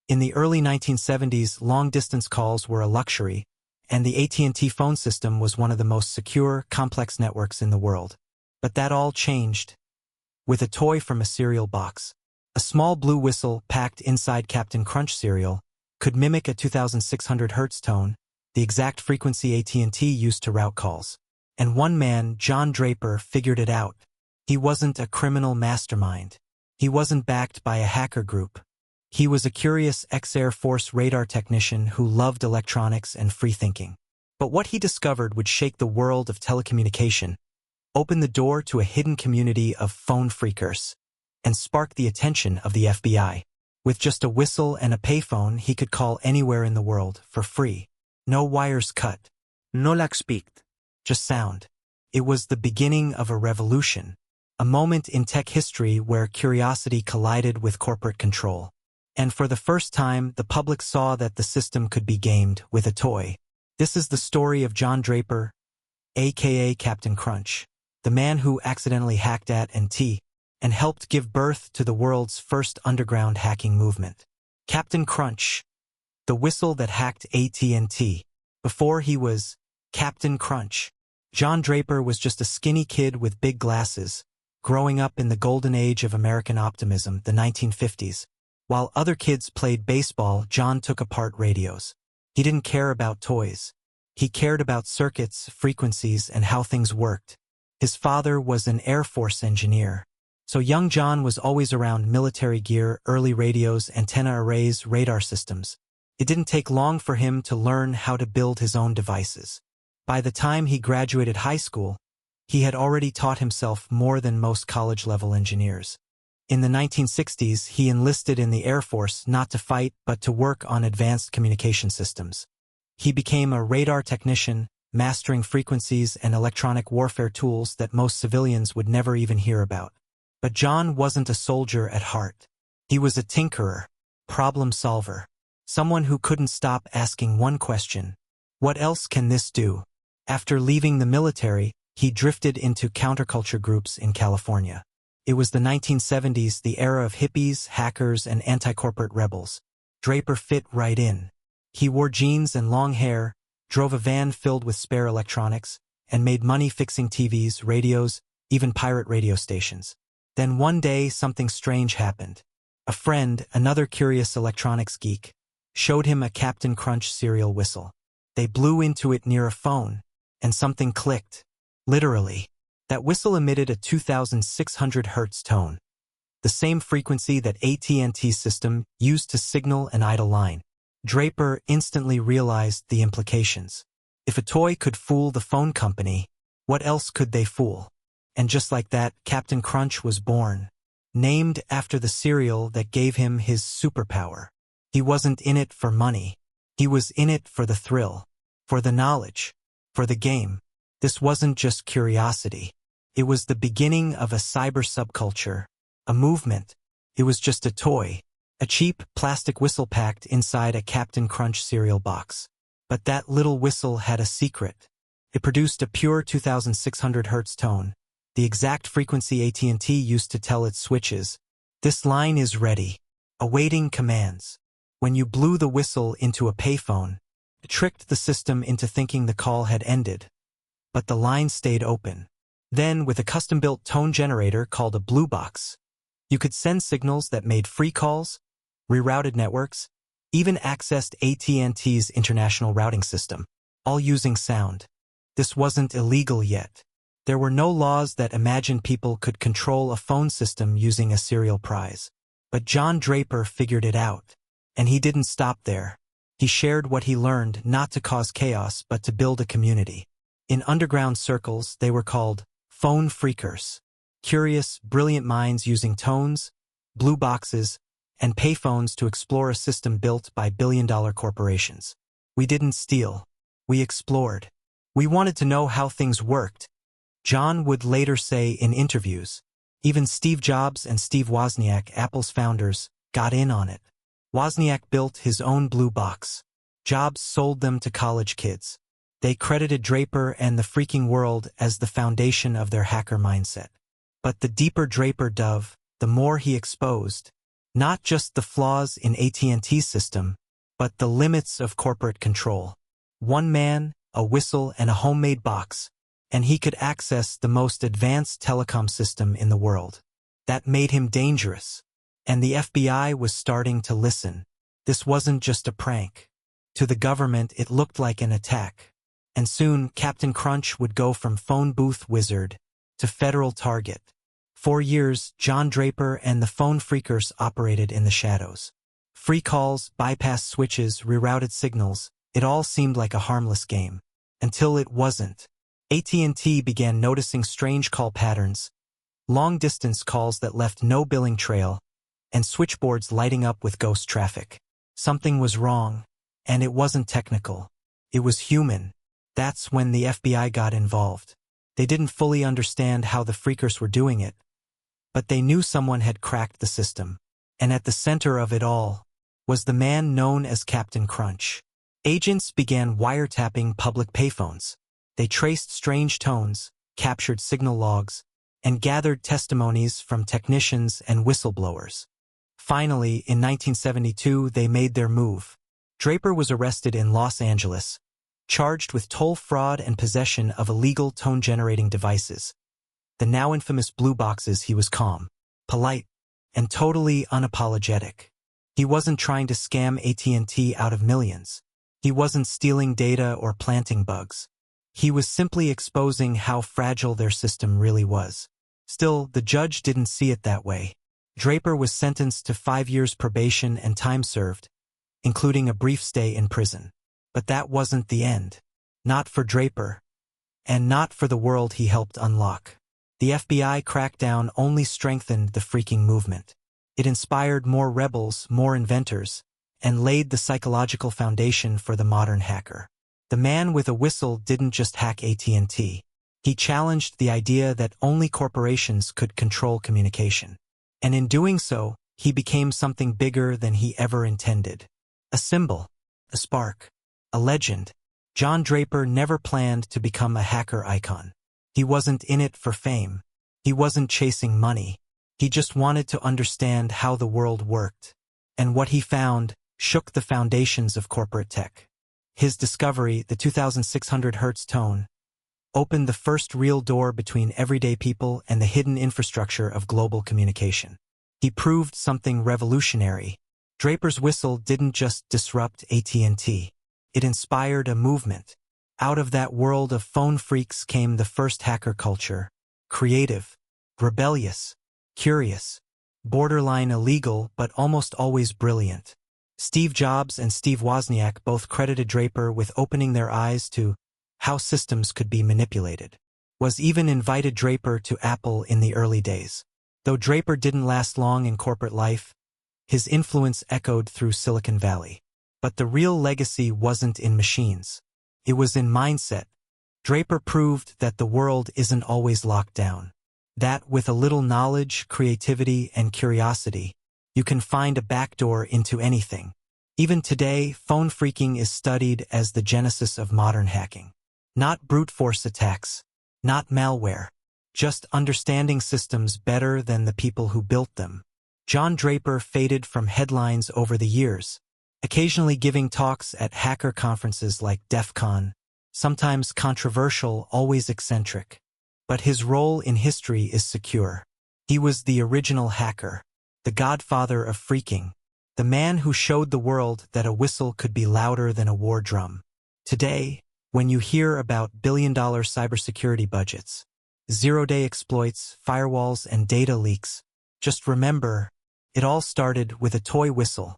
In the early 1970s, long-distance calls were a luxury, and the AT&T phone system was one of the most secure, complex networks in the world. But that all changed with a toy from a cereal box. A small blue whistle packed inside Captain Crunch cereal could mimic a 2600 Hz tone, the exact frequency AT&T used to route calls. And one man, John Draper, figured it out. He wasn't a criminal mastermind. He wasn't backed by a hacker group. He was a curious ex-Air Force radar technician who loved electronics and free thinking. But what he discovered would shake the world of telecommunication, open the door to a hidden community of phone freakers, and spark the attention of the FBI. With just a whistle and a payphone, he could call anywhere in the world for free. No wires cut. No lag speaked. Just sound. It was the beginning of a revolution, a moment in tech history where curiosity collided with corporate control. And for the first time, the public saw that the system could be gamed with a toy. This is the story of John Draper, aka Captain Crunch, the man who accidentally hacked AT&T and helped give birth to the world's first underground hacking movement. Captain Crunch, the whistle that hacked AT&T. Before he was Captain Crunch, John Draper was just a skinny kid with big glasses, growing up in the golden age of American optimism, the 1950s. While other kids played baseball, John took apart radios. He didn't care about toys. He cared about circuits, frequencies, and how things worked. His father was an Air Force engineer, so young John was always around military gear, early radios, antenna arrays, radar systems. It didn't take long for him to learn how to build his own devices. By the time he graduated high school, he had already taught himself more than most college-level engineers. In the 1960s, he enlisted in the Air Force not to fight but to work on advanced communication systems. He became a radar technician, mastering frequencies and electronic warfare tools that most civilians would never even hear about. But John wasn't a soldier at heart. He was a tinkerer, problem solver, someone who couldn't stop asking one question: what else can this do? After leaving the military, he drifted into counterculture groups in California. It was the 1970s, the era of hippies, hackers, and anti-corporate rebels. Draper fit right in. He wore jeans and long hair, drove a van filled with spare electronics, and made money fixing TVs, radios, even pirate radio stations. Then one day, something strange happened. A friend, another curious electronics geek, showed him a Captain Crunch cereal whistle. They blew into it near a phone, and something clicked. Literally. That whistle emitted a 2600 Hz tone, the same frequency that AT&T's system used to signal an idle line. Draper instantly realized the implications. If a toy could fool the phone company, what else could they fool? And just like that, Captain Crunch was born, named after the cereal that gave him his superpower. He wasn't in it for money. He was in it for the thrill, for the knowledge, for the game. This wasn't just curiosity. It was the beginning of a cyber subculture, a movement. It was just a toy, a cheap plastic whistle packed inside a Captain Crunch cereal box. But that little whistle had a secret. It produced a pure 2600 Hz tone, the exact frequency AT&T used to tell its switches, "This line is ready," awaiting commands. When you blew the whistle into a payphone, it tricked the system into thinking the call had ended. But the line stayed open. Then, with a custom-built tone generator called a blue box, you could send signals that made free calls, rerouted networks, even accessed AT&T's international routing system, all using sound. This wasn't illegal yet. There were no laws that imagined people could control a phone system using a serial prize. But John Draper figured it out. And he didn't stop there. He shared what he learned not to cause chaos but to build a community. In underground circles, they were called phone freakers. Curious, brilliant minds using tones, blue boxes, and payphones to explore a system built by billion-dollar corporations. We didn't steal. We explored. We wanted to know how things worked. John would later say in interviews, even Steve Jobs and Steve Wozniak, Apple's founders, got in on it. Wozniak built his own blue box. Jobs sold them to college kids. They credited Draper and the Phreaking world as the foundation of their hacker mindset. But the deeper Draper dove, the more he exposed. Not just the flaws in AT&T's system, but the limits of corporate control. One man, a whistle, and a homemade box, and he could access the most advanced telecom system in the world. That made him dangerous. And the FBI was starting to listen. This wasn't just a prank. To the government, it looked like an attack. And soon, Captain Crunch would go from phone booth wizard to federal target. For years, John Draper and the phone phreakers operated in the shadows. Free calls, bypass switches, rerouted signals, it all seemed like a harmless game. Until it wasn't. AT&T began noticing strange call patterns, long-distance calls that left no billing trail, and switchboards lighting up with ghost traffic. Something was wrong, and it wasn't technical. It was human. That's when the FBI got involved. They didn't fully understand how the phreakers were doing it, but they knew someone had cracked the system. And at the center of it all was the man known as Captain Crunch. Agents began wiretapping public payphones. They traced strange tones, captured signal logs, and gathered testimonies from technicians and whistleblowers. Finally, in 1972, they made their move. Draper was arrested in Los Angeles, charged with toll fraud and possession of illegal tone-generating devices. The now infamous blue boxes. He was calm, polite, and totally unapologetic. He wasn't trying to scam AT&T out of millions. He wasn't stealing data or planting bugs. He was simply exposing how fragile their system really was. Still, the judge didn't see it that way. Draper was sentenced to 5 years probation and time served, including a brief stay in prison. But that wasn't the end. Not for Draper. And not for the world he helped unlock. The FBI crackdown only strengthened the Phreaking movement. It inspired more rebels, more inventors, and laid the psychological foundation for the modern hacker. The man with a whistle didn't just hack AT&T. He challenged the idea that only corporations could control communication. And in doing so, he became something bigger than he ever intended. A symbol, a spark, a legend. John Draper never planned to become a hacker icon. He wasn't in it for fame. He wasn't chasing money. He just wanted to understand how the world worked. And what he found shook the foundations of corporate tech. His discovery, the 2600 Hz tone, opened the first real door between everyday people and the hidden infrastructure of global communication. He proved something revolutionary. Draper's whistle didn't just disrupt AT&T. It inspired a movement. Out of that world of phone phreaks came the first hacker culture. Creative, rebellious, curious, borderline illegal but almost always brilliant. Steve Jobs and Steve Wozniak both credited Draper with opening their eyes to how systems could be manipulated. Woz even invited Draper to Apple in the early days. Though Draper didn't last long in corporate life, his influence echoed through Silicon Valley. But the real legacy wasn't in machines. It was in mindset. Draper proved that the world isn't always locked down. That with a little knowledge, creativity, and curiosity, you can find a backdoor into anything. Even today, phone phreaking is studied as the genesis of modern hacking. Not brute force attacks, not malware, just understanding systems better than the people who built them. John Draper faded from headlines over the years, occasionally giving talks at hacker conferences like DEF CON, sometimes controversial, always eccentric. But his role in history is secure. He was the original hacker, the godfather of phreaking, the man who showed the world that a whistle could be louder than a war drum. Today, when you hear about billion-dollar cybersecurity budgets, zero-day exploits, firewalls, and data leaks, just remember, it all started with a toy whistle.